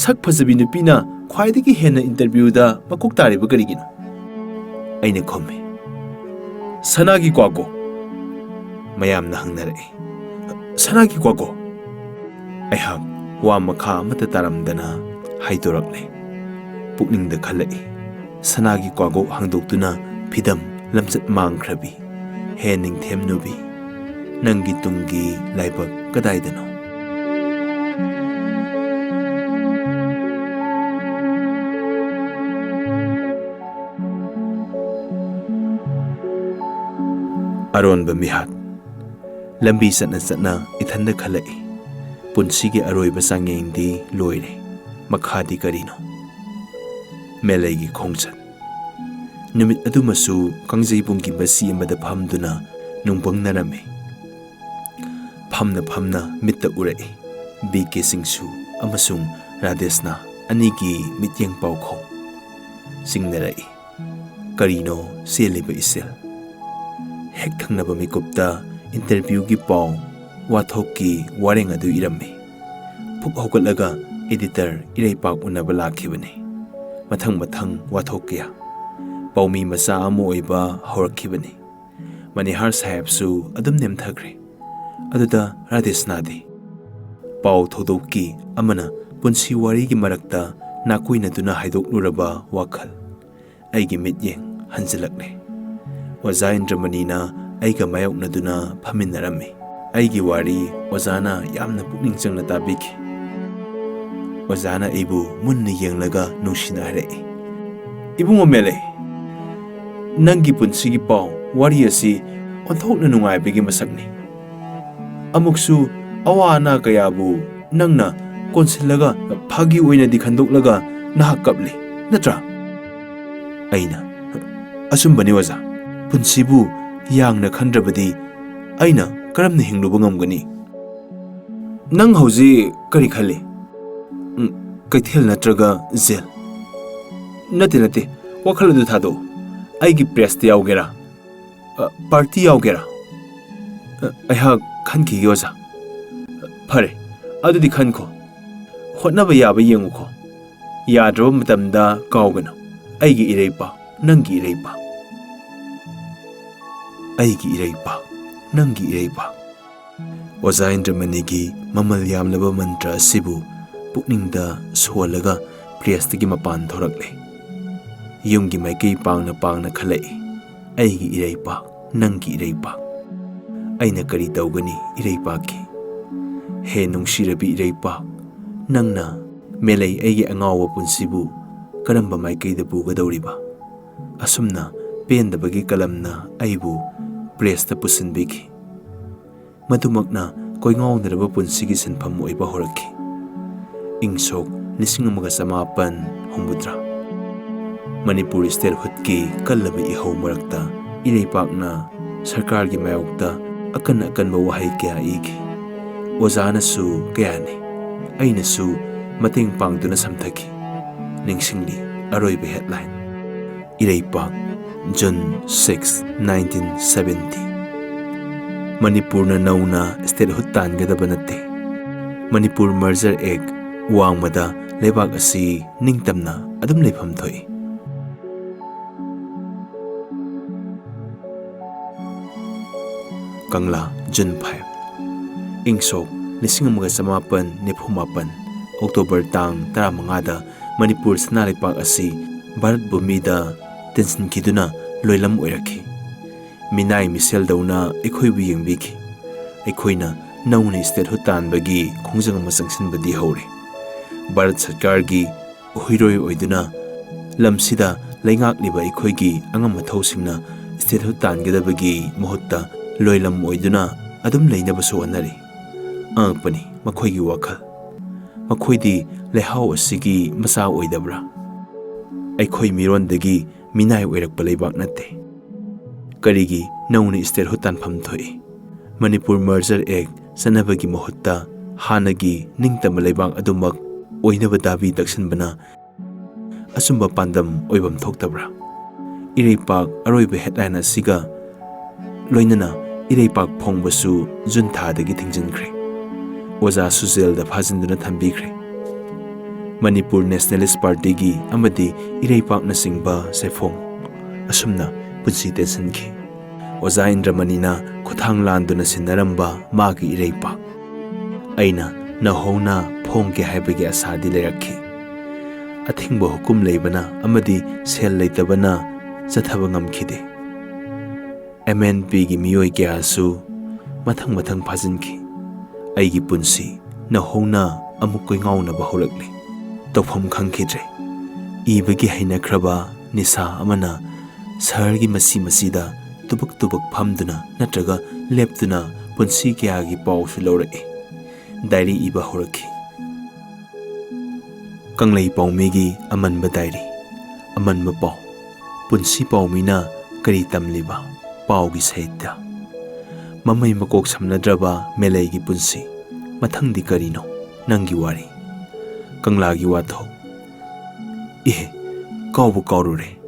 ꯁꯛ ꯐꯖꯕꯤ ꯅꯨꯄꯤꯅ ꯈ꯭ꯋꯥꯏꯗꯒꯤ ꯍꯦꯟꯅ ꯏꯟꯇꯔꯚ꯭ꯌꯨꯗ ꯃꯀꯣꯛ ꯇꯥꯔꯤꯕ ꯀꯔꯤꯒꯤꯅꯣ ꯑꯩꯅ ꯈꯨꯝꯃꯤ ꯁꯅꯥꯒꯤ ꯀ꯭ꯋꯥꯀꯣ ꯃꯌꯥꯝꯅ ꯍꯪꯅꯔꯛꯏ ꯁꯅꯥꯒꯤ ꯀ꯭ꯋꯥꯀꯣ ꯑꯩꯍꯥꯛ ꯋꯥ ꯃꯈꯥ ꯑꯃꯠꯇ ꯇꯥꯔꯝꯗꯅ ꯍꯥꯏꯗꯣꯔꯛꯂꯦ ꯄꯨꯛꯅꯤꯡꯗ ꯈꯜꯂꯛꯏ ꯁꯅꯥꯒꯤ ꯀ꯭ꯋꯥꯀꯣꯛ ꯍꯥꯡꯗꯣꯛꯇꯨꯅ ꯐꯤꯗꯝ ꯂꯝꯆꯠ ꯃꯥꯡꯈ꯭ꯔꯕꯤ ꯍꯦ ꯅꯤꯡꯊꯦꯝꯅꯨꯕꯤ ꯅꯪꯒꯤ ꯇꯨꯡꯒꯤ ꯂꯥꯏꯕꯛ ꯀꯗꯥꯏꯗꯅꯣ? ꯑꯔꯣꯟꯕ ꯃꯤꯍꯥꯠ ꯂꯝꯕꯤ ꯆꯠꯅ ꯆꯠꯅ ꯏꯊꯟꯗ ꯈꯜꯂꯛꯏ ꯄꯨꯟꯁꯤꯒꯤ ꯑꯔꯣꯏꯕ ꯆꯥꯡꯌꯦꯡꯗꯤ ꯂꯣꯏꯔꯦ ꯃꯈꯥꯗꯤ ꯀꯔꯤꯅꯣ? ꯃꯦꯂꯩꯒꯤ ꯈꯣꯡꯆꯠ ꯅꯨꯃꯤꯠ ꯑꯗꯨꯃꯁꯨ ꯀꯥꯡꯖꯩꯕꯨꯡꯒꯤ ꯕꯁꯤ ꯑꯃꯗ ꯐꯝꯗꯨꯅ ꯅꯨꯡꯕꯪꯅꯔꯝꯃꯤ ꯐꯝꯅ ꯐꯝꯅ ꯃꯤꯠꯇ ꯎꯔꯛꯏ ꯕꯤ.ꯀꯦ. ꯁꯤꯡꯁꯨ ꯑꯃꯁꯨꯡ ꯔꯥꯙꯦꯁꯅꯥ ꯑꯅꯤꯒꯤ ꯃꯤꯠꯌꯦꯡ ꯄꯥꯎꯈꯣꯡ ꯆꯤꯡꯅꯔꯛꯏ ꯀꯔꯤꯅꯣ ꯆꯦꯜꯂꯤꯕ ꯏꯆꯦꯜ? ꯍꯦꯛ ꯊꯪꯅꯕ ꯃꯤꯀꯨꯞꯇ ꯏꯟꯇꯔꯚ꯭ꯌꯨꯒꯤ ꯄꯥꯎ ꯋꯥꯊꯣꯛꯀꯤ ꯋꯥꯔꯦꯡ ꯑꯗꯨ ꯏꯔꯝꯃꯤ ꯄꯨꯛ ꯍꯧꯒꯠꯂꯒ ꯏꯗꯤꯇꯔ ꯏꯔꯩꯄꯥꯛ ꯎꯅꯕ ꯂꯥꯛꯈꯤꯕꯅꯤ ꯃꯊꯪ ꯃꯊꯪ ꯋꯥꯊꯣꯛ ꯀꯌꯥ ꯄꯥꯎꯃꯤ ꯃꯆꯥ ꯑꯃ ꯑꯣꯏꯕ ꯍꯧꯔꯛꯈꯤꯕꯅꯤ ꯃꯅꯤꯍꯥꯔ ꯁꯥꯍꯦꯕꯁꯨ ꯑꯗꯨꯝ ꯅꯦꯝꯊꯈ꯭ꯔꯦ ꯑꯗꯨꯗ ꯔꯥꯙꯦꯁꯅꯥꯗꯤ ꯄꯥꯎ ꯊꯧꯗꯣꯛꯀꯤ ꯑꯃꯅ ꯄꯨꯟꯁꯤ ꯋꯥꯔꯤꯒꯤ ꯃꯔꯛꯇ ꯅꯥꯀꯣꯏꯅꯗꯨꯅ ꯍꯥꯏꯗꯣꯛꯂꯨꯔꯕ ꯋꯥꯈꯜ ꯑꯩꯒꯤ ꯃꯤꯠꯌꯦꯡ ꯍꯟꯖꯤꯜꯂꯛꯂꯦ ꯑꯣꯖꯥ ꯏꯟꯗ꯭ꯔꯃꯅꯤꯅ ꯑꯩꯒ ꯃꯥꯌꯣꯛꯅꯗꯨꯅ ꯐꯝꯃꯤꯟꯅꯔꯝꯃꯤ ꯑꯩꯒꯤ ꯋꯥꯔꯤ ꯑꯣꯖꯥꯅ ꯌꯥꯝꯅ ꯄꯨꯛꯅꯤꯡ ꯆꯪꯅ ꯇꯥꯕꯤꯈꯤ ꯑꯣꯖꯥꯅ ꯑꯩꯕꯨ ꯃꯨꯟꯅ ꯌꯦꯡꯂꯒ ꯅꯨꯡꯁꯤꯅ ꯍꯥꯏꯔꯛꯏ ꯏꯕꯨꯡꯉꯣ ꯃꯦꯂꯩ ꯅꯪꯒꯤ ꯄꯨꯟꯁꯤꯒꯤ ꯄꯥꯎ ꯋꯥꯔꯤ ꯑꯁꯤ ꯑꯣꯟꯊꯣꯛꯅ ꯅꯨꯡꯉꯥꯏꯕꯒꯤ ꯃꯁꯛꯅꯤ ꯑꯃꯨꯛꯁꯨ ꯑꯋꯥ ꯑꯅꯥ ꯀꯌꯥꯕꯨ ꯅꯪꯅ ꯀꯣꯟꯁꯤꯜꯂꯒ ꯐꯥꯒꯤ ꯑꯣꯏꯅꯗꯤ ꯈꯟꯗꯣꯛꯂꯒ ꯅꯍꯥꯛ ꯀꯞꯂꯤ ꯅꯠꯇ꯭ꯔꯥ? ꯑꯩꯅ ꯑꯆꯨꯝꯕꯅꯤ ꯑꯣꯖꯥ ꯄꯨꯟꯁꯤꯕꯨ ꯌꯥꯡꯅ ꯈꯟꯗ꯭ꯔꯕꯗꯤ ꯑꯩꯅ ꯀꯔꯝꯅ ꯍꯤꯡꯂꯨꯕ ꯉꯝꯒꯅꯤ? ꯅꯪ ꯍꯧꯖꯤꯛ ꯀꯔꯤ ꯈꯜꯂꯤ? ꯀꯩꯊꯦꯜ ꯅꯠꯇ꯭ꯔꯒ ꯖꯦꯜ? ꯅꯠꯇꯦ ꯋꯥꯈꯜ ꯑꯗꯨ ꯊꯥꯗꯣꯛꯎ ꯑꯩꯒꯤ ꯄ꯭ꯔꯦꯁꯇ ꯌꯥꯎꯒꯦꯔꯥ? ꯄꯥꯔꯇꯤ ꯌꯥꯎꯒꯦꯔꯥ? ꯑꯩꯍꯥꯛ ꯈꯟꯈꯤꯒꯦ ꯑꯣꯖꯥ ꯐꯔꯦ ꯑꯗꯨꯗꯤ ꯈꯟꯈꯣ ꯍꯣꯠꯅꯕ ꯌꯥꯕ ꯌꯦꯡꯉꯨꯀꯣ ꯌꯥꯗ꯭ꯔꯕ ꯃꯇꯝꯗ ꯀꯥꯎꯒꯅꯨ ꯑꯩꯒꯤ ꯏꯔꯩꯄꯥꯛ ꯅꯪꯒꯤ ꯏꯔꯩꯄꯥꯛ ꯑꯩꯒꯤ ꯏꯔꯩꯄꯥꯛ ꯅꯪꯒꯤ ꯏꯔꯩꯄꯥꯛ ꯑꯣꯖꯥ ꯏꯟꯗ꯭ꯔꯃꯅꯤꯒꯤ ꯃꯃꯜ ꯌꯥꯝꯂꯕ ꯃꯟꯇ꯭ꯔ ꯑꯁꯤꯕꯨ ꯄꯨꯛꯅꯤꯡꯗ ꯁꯣꯜꯂꯒ ꯄ꯭ꯔꯦꯁꯇꯒꯤ ꯃꯄꯥꯟ ꯊꯣꯔꯛꯂꯦ ꯌꯨꯝꯒꯤ ꯃꯥꯏꯀꯩ ꯄꯥꯡꯅ ꯄꯥꯡꯅ ꯈꯜꯂꯛꯏ ꯑꯩꯒꯤ ꯏꯔꯩꯄꯥꯛ ꯅꯪꯒꯤ ꯏꯔꯩꯄꯥꯛ ꯑꯩꯅ ꯀꯔꯤ ꯇꯧꯒꯅꯤ ꯏꯔꯩꯄꯥꯛꯀꯤ ꯍꯦ ꯅꯨꯡꯁꯤꯔꯕꯤ ꯏꯔꯩꯄꯥꯛ ꯅꯪꯅ ꯃꯦꯂꯩ ꯑꯩꯒꯤ ꯑꯉꯥꯎꯕ ꯄꯨꯟꯁꯤꯕꯨ ꯀꯔꯝꯕ ꯃꯥꯏꯀꯩꯗ ꯄꯨꯒꯗꯧꯔꯤꯕ? ꯑꯁꯨꯝꯅ ꯄꯦꯟꯗꯕꯒꯤ ꯀꯂꯝꯅ ꯑꯩꯕꯨ ꯄ꯭ꯔꯦꯁꯇ ꯄꯨꯁꯤꯟꯕꯤꯈꯤ ꯃꯗꯨꯃꯛꯅ ꯀꯣꯏꯉꯥꯎꯅꯔꯕ ꯄꯨꯟꯁꯤꯒꯤ ꯁꯤꯟꯐꯝ ꯑꯣꯏꯕ ꯍꯧꯔꯛꯈꯤ ꯏꯪ ꯁꯣꯛ 1963 ꯃꯅꯤꯄꯨꯔ ꯁ꯭ꯇꯦꯠꯍꯨꯗꯀꯤ ꯀꯜꯂꯕ ꯏꯍꯧ ꯃꯔꯛꯇ ꯏꯔꯩꯄꯥꯛꯅ ꯁꯔꯀꯥꯔꯒꯤ ꯃꯥꯌꯣꯛꯇ ꯑꯀꯟꯕ ꯋꯥꯍꯩ ꯀꯌꯥ ꯏꯈꯤ ꯑꯣꯖꯥꯅꯁꯨ ꯀꯌꯥꯅꯤ ꯑꯩꯅꯁꯨ ꯃꯇꯦꯡ ꯄꯥꯡꯗꯨꯅ ꯁꯝꯊꯈꯤ ꯅꯤꯡꯁꯤꯡꯂꯤ ꯑꯔꯣꯏꯕ ꯍꯦꯗꯂꯥꯏꯟ ꯏꯔꯩꯄꯥꯛ ꯖꯨꯟ 6, 1970 ꯃꯅꯤꯄꯨꯔꯅ ꯅꯧꯅ ꯁ꯭ꯇꯦꯠꯍꯨꯗ ꯇꯥꯟꯒꯗꯕ ꯅꯠꯇꯦ ꯃꯅꯤꯄꯨꯔ ꯃꯔꯖꯔ ꯑꯦꯛ ꯋꯥꯡꯃꯗ ꯂꯩꯕꯥꯛ ꯑꯁꯤ ꯅꯤꯡꯇꯝꯅ ꯑꯗꯨꯝ ꯂꯩꯐꯝ ꯊꯣꯛꯏ ꯀꯪꯂꯥ ꯖꯨꯟ 5 ꯏꯪ ꯁꯣꯛ 1997 ꯑꯣꯛꯇꯣꯕꯔ ꯇꯥꯡ 15ꯗ ꯃꯅꯤꯄꯨꯔ ꯁꯅꯥꯂꯩꯄꯥꯛ ꯑꯁꯤ ꯚꯥꯔꯠ ꯚꯨꯃꯤꯗ ꯇꯤꯟꯁꯤꯟꯈꯤꯗꯨꯅ ꯂꯣꯏꯂꯝ ꯑꯣꯏꯔꯛꯈꯤ ꯃꯤꯅꯥꯏ ꯃꯤꯁꯦꯜꯗꯧꯅ ꯑꯩꯈꯣꯏꯕꯨ ꯌꯦꯡꯕꯤꯈꯤ ꯑꯩꯈꯣꯏꯅ ꯅꯧꯅ ꯁ꯭ꯇꯦꯠꯍꯨꯗ ꯇꯥꯟꯕꯒꯤ ꯈꯣꯡꯖꯪ ꯑꯃ ꯆꯪꯁꯤꯟꯕꯗꯤ ꯍꯧꯔꯦ ꯚꯥꯔꯠ ꯁꯔꯀꯥꯔꯒꯤ ꯎꯍꯩꯔꯣꯏ ꯑꯣꯏꯗꯨꯅ ꯂꯝꯁꯤꯗ ꯂꯩꯉꯥꯛꯂꯤꯕ ꯑꯩꯈꯣꯏꯒꯤ ꯑꯉꯝ ꯑꯊꯧꯁꯤꯡꯅ ꯁ꯭ꯇꯦꯠꯍꯨꯗ ꯇꯥꯟꯒꯗꯕꯒꯤ ꯃꯍꯨꯠꯇ ꯂꯣꯏꯂꯝ ꯑꯣꯏꯗꯨꯅ ꯑꯗꯨꯝ ꯂꯩꯅꯕꯁꯨ ꯍꯣꯠꯅꯔꯤ ꯑꯉꯛꯄꯅꯤ ꯃꯈꯣꯏꯒꯤ ꯋꯥꯈꯜ ꯃꯈꯣꯏꯗꯤ ꯂꯩꯍꯥꯎ ꯑꯁꯤꯒꯤ ꯃꯆꯥ ꯑꯣꯏꯗꯕ꯭ꯔꯥ ꯑꯩꯈꯣꯏ ꯃꯤꯔꯣꯟꯗꯒꯤ ꯃꯤꯅꯥꯏ ꯑꯣꯏꯔꯛꯄ ꯂꯩꯕꯥꯛ ꯅꯠꯇꯦ ꯀꯔꯤꯒꯤ ꯅꯧꯅ ꯁ꯭ꯇꯦꯠꯍꯨꯗ ꯇꯥꯟꯐꯝ ꯊꯣꯛꯏ ꯃꯅꯤꯄꯨꯔ ꯃꯔꯖꯔ ꯑꯦꯛ ꯆꯠꯅꯕꯒꯤ ꯃꯍꯨꯠꯇ ꯍꯥꯟꯅꯒꯤ ꯅꯤꯡꯇꯝꯕ ꯂꯩꯕꯥꯛ ꯑꯗꯨꯃꯛ ꯑꯣꯏꯅꯕ ꯗꯥꯕꯤ ꯇꯛꯁꯤꯟꯕꯅ ꯑꯆꯨꯝꯕ ꯄꯥꯟꯗꯝ ꯑꯣꯏꯐꯝ ꯊꯣꯛꯇꯕ꯭ꯔꯥ ꯏꯔꯩꯄꯥꯛ ꯑꯔꯣꯏꯕ ꯍꯦꯗꯂꯥꯏꯟ ꯑꯁꯤꯒ ꯂꯣꯏꯅꯅ ꯏꯔꯩꯄꯥꯛ ꯐꯣꯡꯕꯁꯨ ꯖꯨꯟ ꯊꯥꯗꯒꯤ ꯊꯤꯡꯖꯤꯟꯈ꯭ꯔꯦ ꯑꯣꯖꯥꯁꯨ ꯖꯦꯜꯗ ꯐꯥꯖꯤꯟꯗꯨꯅ ꯊꯝꯕꯤꯈ꯭ꯔꯦ ꯃꯅꯤꯄꯨꯔ ꯅꯦꯁꯅꯦꯂꯤꯁꯠ ꯄꯥꯔꯇꯤꯒꯤ ꯑꯃꯗꯤ ꯏꯔꯩꯄꯥꯛꯅꯆꯤꯡꯕ ꯁꯦꯐꯣꯡ ꯑꯁꯨꯝꯅ ꯄꯨꯟꯁꯤ ꯇꯦꯟꯁꯤꯟꯈꯤ ꯑꯣꯖꯥ ꯏꯟꯗ꯭ꯔꯃꯅꯤꯅ ꯈꯨꯠꯊꯥꯡ ꯂꯥꯟꯗꯨꯅ ꯁꯤꯟꯅꯔꯝꯕ ꯃꯥꯒꯤ ꯏꯔꯩꯄꯥꯛ ꯑꯩꯅ ꯅꯧꯍꯧꯅ ꯐꯣꯡꯒꯦ ꯍꯥꯏꯕꯒꯤ ꯑꯁꯥꯗꯤ ꯂꯩꯔꯛꯈꯤ ꯑꯊꯤꯡꯕ ꯍꯨꯀꯨꯝ ꯂꯩꯕꯅ ꯑꯃꯗꯤ ꯁꯦꯜ ꯂꯩꯇꯕꯅ ꯆꯠꯊꯕ ꯉꯝꯈꯤꯗꯦ MNPꯒꯤ ꯃꯤꯑꯣꯏ ꯀꯌꯥꯁꯨ ꯃꯊꯪ ꯃꯊꯪ ꯐꯥꯖꯤꯟꯈꯤ꯫ ꯑꯩꯒꯤ ꯄꯨꯟꯁꯤ ꯅꯧꯍꯧꯅ ꯑꯃꯨꯛ ꯀꯣꯏꯉꯥꯎꯅꯕ ꯍꯧꯔꯛꯂꯤ꯫ ꯇꯧꯐꯝ ꯈꯪꯈꯤꯗ꯭ꯔꯦ꯫ ꯏꯕꯒꯤ ꯍꯩꯅꯈ꯭ꯔꯕ ꯅꯤꯁꯥ ꯑꯃꯅ ꯁꯍꯔꯒꯤ ꯃꯁꯤꯗ ꯇꯨꯕꯛ ꯐꯝꯗꯨꯅ ꯅꯠꯇ꯭ꯔꯒ ꯂꯦꯞꯇꯨꯅ ꯄꯨꯟꯁꯤ ꯀꯌꯥꯒꯤ ꯄꯥꯎꯁꯨ ꯂꯧꯔꯛꯏ꯫ ꯗꯥꯏꯔꯤ ꯏꯕ ꯍꯧꯔꯛꯈꯤ꯫ ꯀꯪꯂꯩ ꯄꯥꯎꯃꯤꯒꯤ ꯑꯃꯟꯕ ꯗꯥꯏꯔꯤ, ꯑꯃꯟꯕ ꯄꯥꯎ, ꯄꯨꯟꯁꯤ ꯄꯥꯎꯃꯤꯅ ꯀꯔꯤ ꯇꯝꯂꯤꯕ, ꯄꯥꯎꯒꯤ ꯁꯥꯍꯤꯇ꯭ꯌ, ꯃꯃꯩ ꯃꯀꯣꯛ ꯁꯝꯅꯗ꯭ꯔꯕ ꯃꯦꯂꯩꯒꯤ ꯄꯨꯟꯁꯤ, ꯃꯊꯪꯗꯤ ꯀꯔꯤꯅꯣ, ꯅꯪꯒꯤ ꯋꯥꯔꯤ, ꯀꯪꯂꯥꯒꯤ ꯋꯥꯊꯣꯛ, ꯏꯍꯦ ꯀꯥꯎꯕꯨ ꯀꯥꯎꯔꯨꯔꯦ,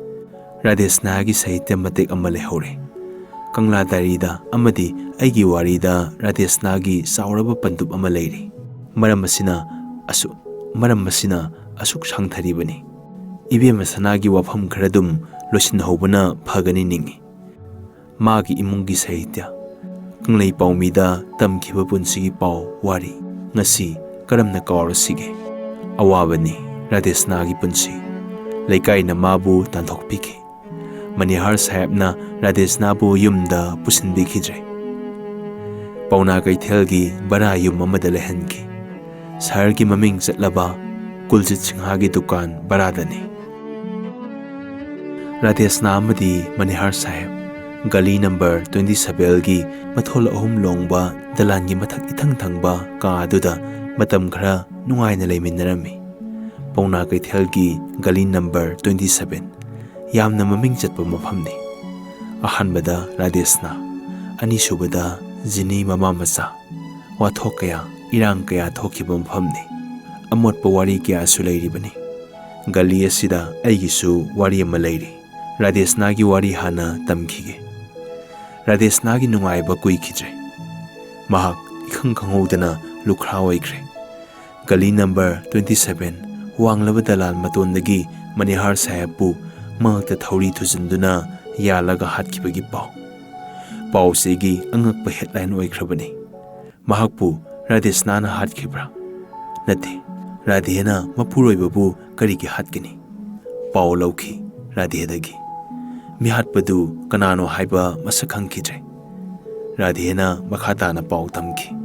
ꯔꯥꯙꯦꯁꯅꯥꯒꯤ ꯁꯥꯍꯤꯇ꯭ꯌ ꯃꯇꯦꯛ ꯑꯃ ꯂꯩꯍꯧꯔꯦ꯫ ꯀꯪꯂꯥ ꯗꯥꯏꯔꯤꯗ ꯑꯃꯗꯤ ꯑꯩꯒꯤ ꯋꯥꯔꯤꯗ ꯔꯥꯙꯦꯁꯅꯥꯒꯤ ꯆꯥꯎꯔꯕ ꯄꯟꯗꯨꯞ ꯑꯃ ꯂꯩꯔꯤ꯫ ꯃꯔꯝ ꯑꯁꯤꯅ ꯑꯁꯨꯛ ꯁꯥꯡꯊꯔꯤꯕꯅꯤ꯫ ꯏꯕꯦꯝꯃ ꯁꯅꯥꯒꯤ ꯋꯥꯐꯝ ꯈꯔꯗꯨꯝ ꯂꯣꯏꯁꯤꯟꯍꯧꯕꯅ ꯐꯒꯅꯤ ꯅꯤꯡꯏ꯫ ꯃꯥꯒꯤ ꯏꯃꯨꯡꯒꯤ ꯁꯥꯍꯤꯇ꯭ꯌ, ꯀꯪꯂꯩ ꯄꯥꯎꯃꯤꯗ ꯇꯝꯈꯤꯕ ꯄꯨꯟꯁꯤꯒꯤ ꯄꯥꯎ ꯋꯥꯔꯤ ꯉꯁꯤ ꯀꯔꯝꯅ ꯀꯥꯎꯔꯁꯤꯒꯦ? ꯑꯋꯥꯕꯅꯤ ꯔꯥꯙꯦꯁꯅꯥꯒꯤ ꯄꯨꯟꯁꯤ꯫ ꯂꯩꯀꯥꯏꯅ ꯃꯥꯕꯨ ꯇꯥꯟꯊꯣꯛꯄꯤꯈꯤ꯫ ꯃꯅꯤꯍꯥꯔ ꯁꯥꯍꯦꯕꯅ ꯔꯥꯙꯦꯁꯅꯥꯕꯨ ꯌꯨꯝꯗ ꯄꯨꯁꯤꯟꯕꯤꯈꯤꯗ꯭ꯔꯦ꯫ ꯄꯥꯎꯅꯥ ꯀꯩꯊꯦꯜꯒꯤ ꯕꯔꯥ ꯌꯨꯝ ꯑꯃꯗ ꯂꯩꯍꯟꯈꯤ꯫ ꯁꯍꯔꯒꯤ ꯃꯃꯤꯡ ꯆꯠꯂꯕ ꯀꯨꯜꯖꯤꯠ ꯁꯤꯡꯍꯒꯤ ꯗꯨꯀꯥꯟ ꯕꯔꯥꯗꯅꯤ꯫ ꯔꯥꯙꯦꯁꯅꯥ ꯑꯃꯗꯤ ꯃꯅꯤꯍꯥꯔ ꯁꯥꯍꯦꯕ ꯒꯂꯤ ꯅꯝꯕꯔ 27ꯒꯤ ꯃꯊꯣꯜ 3 ꯂꯣꯡꯕ ꯗꯂꯥꯟꯒꯤ ꯃꯊꯛ ꯏꯊꯪ ꯊꯪꯕ ꯀꯥ ꯑꯗꯨꯗ ꯃꯇꯝ ꯈꯔ ꯅꯨꯡꯉꯥꯏꯅ ꯂꯩꯃꯤꯟꯅꯔꯝꯃꯤ꯫ ꯄꯥꯎꯅꯥ ꯀꯩꯊꯦꯜꯒꯤ ꯒꯂꯤ ꯅꯝꯕꯔ 27 ꯌꯥꯝꯅ ꯃꯃꯤꯡ ꯆꯠꯄ ꯃꯐꯝꯅꯤ꯫ ꯑꯍꯥꯟꯕꯗ ꯔꯥꯙꯦꯁꯅꯥ, ꯑꯅꯤꯁꯨꯕꯗ ꯖꯤꯅꯤ ꯃꯃꯥ ꯃꯆꯥ, ꯋꯥꯊꯣꯛ ꯀꯌꯥ, ꯏꯔꯥꯡ ꯀꯌꯥ ꯊꯣꯛꯈꯤꯕ ꯃꯐꯝꯅꯤ꯫ ꯑꯃꯣꯠꯄ ꯋꯥꯔꯤ ꯀꯌꯥꯁꯨ ꯂꯩꯔꯤꯕꯅꯤ꯫ ꯒꯂꯤ ꯑꯁꯤꯗ ꯑꯩꯒꯤꯁꯨ ꯋꯥꯔꯤ ꯑꯃ ꯂꯩꯔꯤ꯫ ꯔꯥꯙꯦꯁꯅꯥꯒꯤ ꯋꯥꯔꯤ ꯍꯥꯟꯅ ꯇꯝꯈꯤꯒꯦ꯫ ꯔꯥꯙꯦꯁꯅꯥꯒꯤ ꯅꯨꯡꯉꯥꯏꯕ ꯀꯨꯏꯈꯤꯗ꯭ꯔꯦ꯫ ꯃꯍꯥꯛ ꯏꯈꯪ ꯈꯪꯍꯧꯗꯅ ꯂꯨꯈ꯭ꯔꯥ ꯑꯣꯏꯈ꯭ꯔꯦ꯫ ꯒꯂꯤ ꯅꯝꯕꯔ 27 ꯋꯥꯡꯂꯕ ꯗꯂꯥꯟ ꯃꯇꯣꯟꯗꯒꯤ ꯃꯅꯤꯍꯥꯔ ꯁꯥꯍꯦꯕꯄꯨ ꯃꯉꯛꯇ ꯊꯧꯔꯤ ꯊꯨꯖꯤꯟꯗꯨꯅ ꯌꯥꯜꯂꯒ ꯍꯥꯠꯈꯤꯕꯒꯤ ꯄꯥꯎ꯫ ꯄꯥꯎ-ꯆꯦꯒꯤ ꯑꯉꯛꯄ ꯍꯦꯗꯂꯥꯏꯟ ꯑꯣꯏꯈ꯭ꯔꯕꯅꯤ꯫ ꯃꯍꯥꯛꯄꯨ ꯔꯥꯙꯦꯁꯅꯥꯅ ꯍꯥꯠꯈꯤꯕ꯭ꯔꯥ? ꯅꯠꯇꯦ, ꯔꯥꯙꯦꯅ ꯃꯄꯨꯔꯣꯏꯕꯕꯨ ꯀꯔꯤꯒꯤ ꯍꯥꯠꯀꯅꯤ? ꯄꯥꯎ ꯂꯧꯈꯤ ꯔꯥꯙꯦꯗꯒꯤ꯫ ꯃꯤꯍꯥꯠꯄꯗꯨ ꯀꯅꯥꯅꯣ ꯍꯥꯏꯕ ꯃꯁꯛ ꯈꯪꯈꯤꯗ꯭ꯔꯦ꯫ ꯔꯥꯙꯦꯅ ꯃꯈꯥ ꯇꯥꯅ ꯄꯥꯎ ꯇꯝꯈꯤ꯫